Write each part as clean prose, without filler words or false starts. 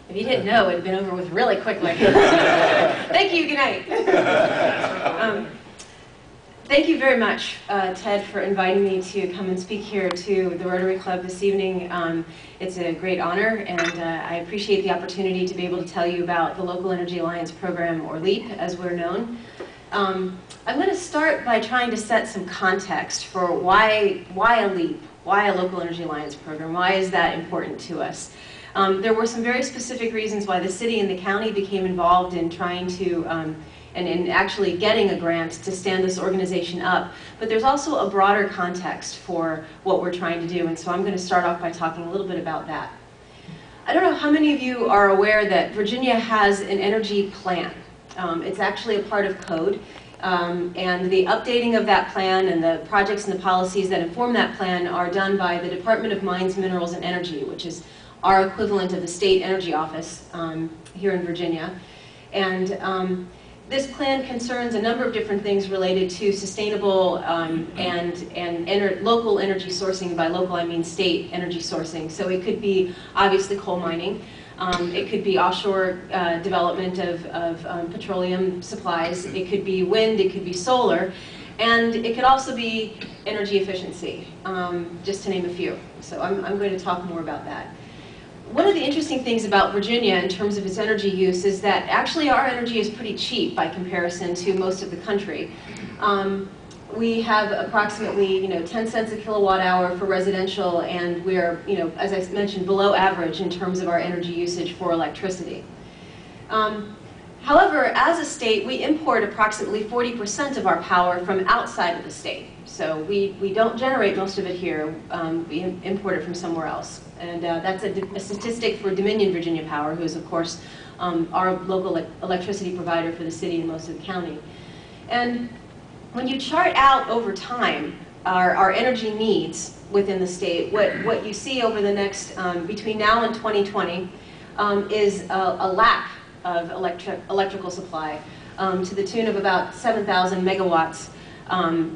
If you didn't know, it had been over with really quickly. Thank you, good night. Thank you very much, Ted, for inviting me to come and speak here to the Rotary Club this evening. It's a great honor, and I appreciate the opportunity to be able to tell you about the Local Energy Alliance program, or LEAP, as we're known. I'm going to start by trying to set some context for why a LEAP, why a Local Energy Alliance program, why is that important to us. There were some very specific reasons why the city and the county became involved in trying to and in actually getting a grant to stand this organization up. But there's also a broader context for what we're trying to do, and so I'm going to start off by talking a little bit about that. I don't know how many of you are aware that Virginia has an energy plan. It's actually a part of code, and the updating of that plan and the projects and the policies that inform that plan are done by the Department of Mines, Minerals, and Energy, which is our equivalent of the State Energy Office here in Virginia. And this plan concerns a number of different things related to sustainable and local energy sourcing. By local, I mean state energy sourcing. So it could be obviously coal mining. It could be offshore development of petroleum supplies. It could be wind. It could be solar. And it could also be energy efficiency, just to name a few. So I'm going to talk more about that. One of the interesting things about Virginia in terms of its energy use is that actually our energy is pretty cheap by comparison to most of the country. We have approximately 10 cents a kilowatt hour for residential, and we're as I mentioned, below average in terms of our energy usage for electricity. However, as a state, we import approximately 40% of our power from outside of the state. So we don't generate most of it here. We import it from somewhere else. And that's a statistic for Dominion Virginia Power, who is, of course, our local electricity provider for the city and most of the county. And when you chart out over time our energy needs within the state, what you see over the next, between now and 2020, is a lack of electrical supply to the tune of about 7,000 megawatts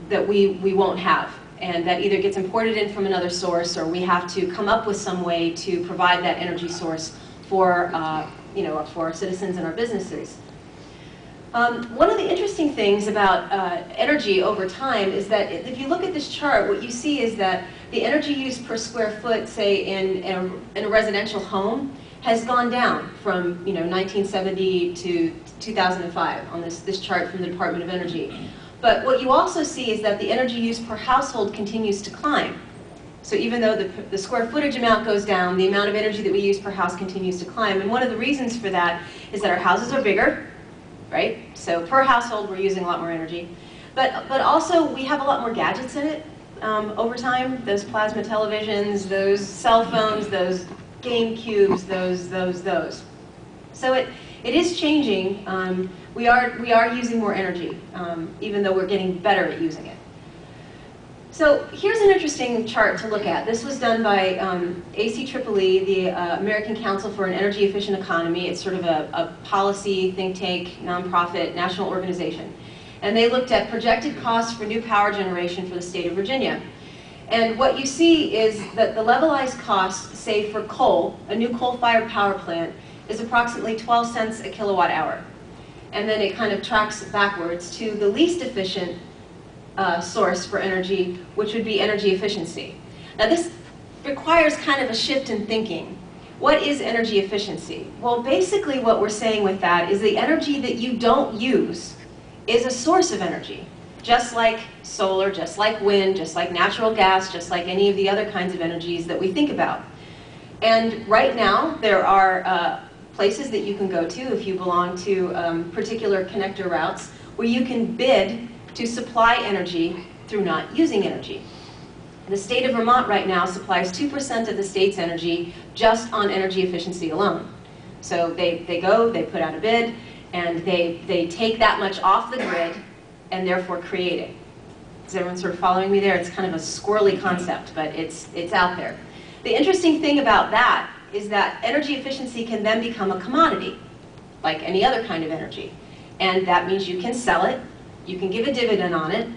that we won't have. And that either gets imported in from another source, or we have to come up with some way to provide that energy source for for our citizens and our businesses. One of the interesting things about energy over time is that if you look at this chart, what you see is that the energy use per square foot, say in a residential home, has gone down from 1970 to 2005 on this chart from the Department of Energy. But what you also see is that the energy use per household continues to climb. So even though the square footage amount goes down, the amount of energy that we use per house continues to climb. And one of the reasons for that is that our houses are bigger, right? So per household, we're using a lot more energy. But also, we have a lot more gadgets in it over time. Those plasma televisions, those cell phones, those game cubes, those. So it is changing. We are using more energy, even though we're getting better at using it. So here's an interesting chart to look at. This was done by ACEEE, the American Council for an Energy Efficient Economy. It's sort of a policy, think tank, nonprofit, national organization. And they looked at projected costs for new power generation for the state of Virginia. And what you see is that the levelized cost, say for coal, a new coal-fired power plant, is approximately 12 cents a kilowatt hour. And then it kind of tracks backwards to the least efficient source for energy, which would be energy efficiency. Now this requires kind of a shift in thinking. What is energy efficiency? Well, basically what we're saying with that is the energy that you don't use is a source of energy. Just like solar, just like wind, just like natural gas, just like any of the other kinds of energies that we think about. And right now there are places that you can go to if you belong to particular connector routes where you can bid to supply energy through not using energy. The state of Vermont right now supplies 2% of the state's energy just on energy efficiency alone. So they go, they put out a bid, and they take that much off the grid and therefore create it. Is everyone sort of following me there? It's kind of a squirrely concept, but it's out there. The interesting thing about that is that energy efficiency can then become a commodity, like any other kind of energy. And that means you can sell it, you can give a dividend on it,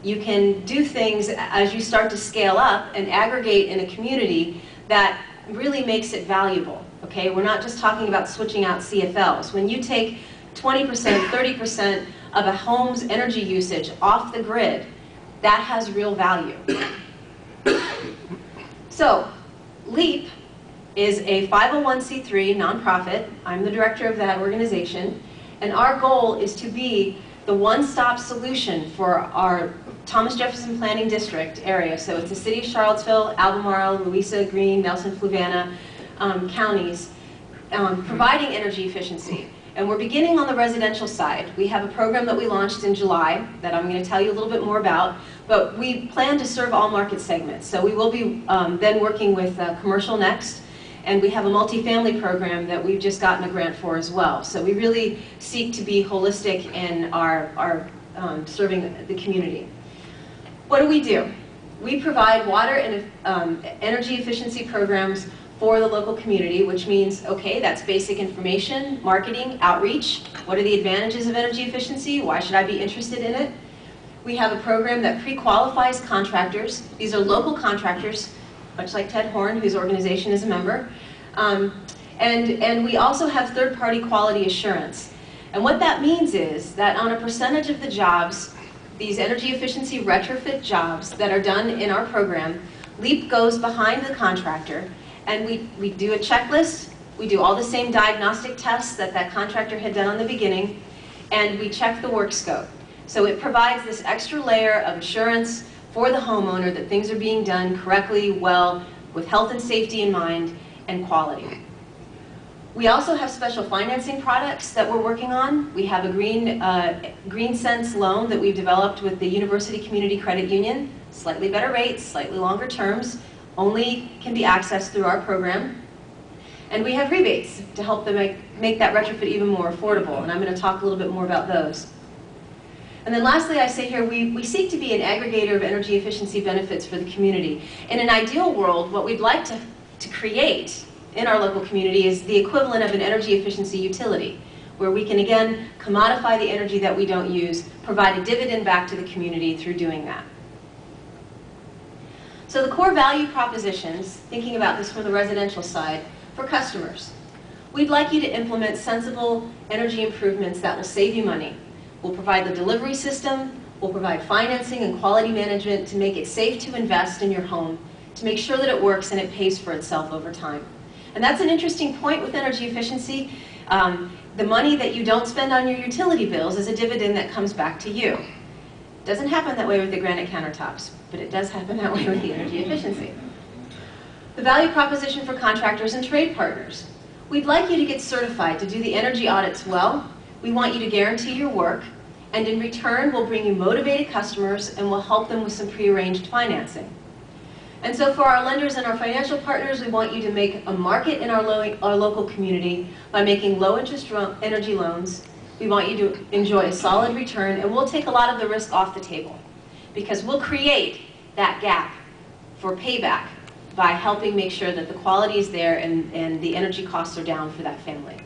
you can do things as you start to scale up and aggregate in a community that really makes it valuable. Okay, we're not just talking about switching out CFLs. When you take 20%, 30% of a home's energy usage off the grid, that has real value. So, LEAP is a 501c3 nonprofit. I'm the director of that organization, and our goal is to be the one-stop solution for our Thomas Jefferson Planning District area. So it's the city of Charlottesville, Albemarle, Louisa, Greene, Nelson, Fluvanna counties, providing energy efficiency. And we're beginning on the residential side. We have a program that we launched in July that I'm going to tell you a little bit more about, but we plan to serve all market segments. So we will be then working with commercial next, and we have a multifamily program that we've just gotten a grant for as well. So we really seek to be holistic in our serving the community. What do? We provide water and energy efficiency programs for the local community, which means, okay, that's basic information, marketing, outreach. What are the advantages of energy efficiency? Why should I be interested in it? We have a program that pre-qualifies contractors. These are local contractors, much like Ted Horn, whose organization is a member. And we also have third-party quality assurance. And what that means is that on a percentage of the jobs, these energy efficiency retrofit jobs that are done in our program, LEAP goes behind the contractor, and we do a checklist, we do all the same diagnostic tests that that contractor had done on the beginning, and we check the work scope. So it provides this extra layer of assurance for the homeowner that things are being done correctly, well, with health and safety in mind, and quality. We also have special financing products that we're working on. We have a Green Sense loan that we've developed with the University Community Credit Union, slightly better rates, slightly longer terms, only can be accessed through our program. And we have rebates to help them make that retrofit even more affordable, and I'm going to talk a little bit more about those. And then lastly, I say here, we seek to be an aggregator of energy efficiency benefits for the community. In an ideal world, what we'd like to create in our local community is the equivalent of an energy efficiency utility, where we can again commodify the energy that we don't use, provide a dividend back to the community through doing that. So the core value propositions, thinking about this from the residential side, for customers. We'd like you to implement sensible energy improvements that will save you money. We'll provide the delivery system, we'll provide financing and quality management to make it safe to invest in your home, to make sure that it works and it pays for itself over time. And that's an interesting point with energy efficiency. The money that you don't spend on your utility bills is a dividend that comes back to you. It doesn't happen that way with the granite countertops, but it does happen that way with the energy efficiency. The value proposition for contractors and trade partners. We'd like you to get certified to do the energy audits well. We want you to guarantee your work, and in return, we'll bring you motivated customers and we'll help them with some prearranged financing. And so for our lenders and our financial partners, we want you to make a market in our local community by making low-interest energy loans. We want you to enjoy a solid return, and we'll take a lot of the risk off the table because we'll create that gap for payback by helping make sure that the quality is there and the energy costs are down for that family.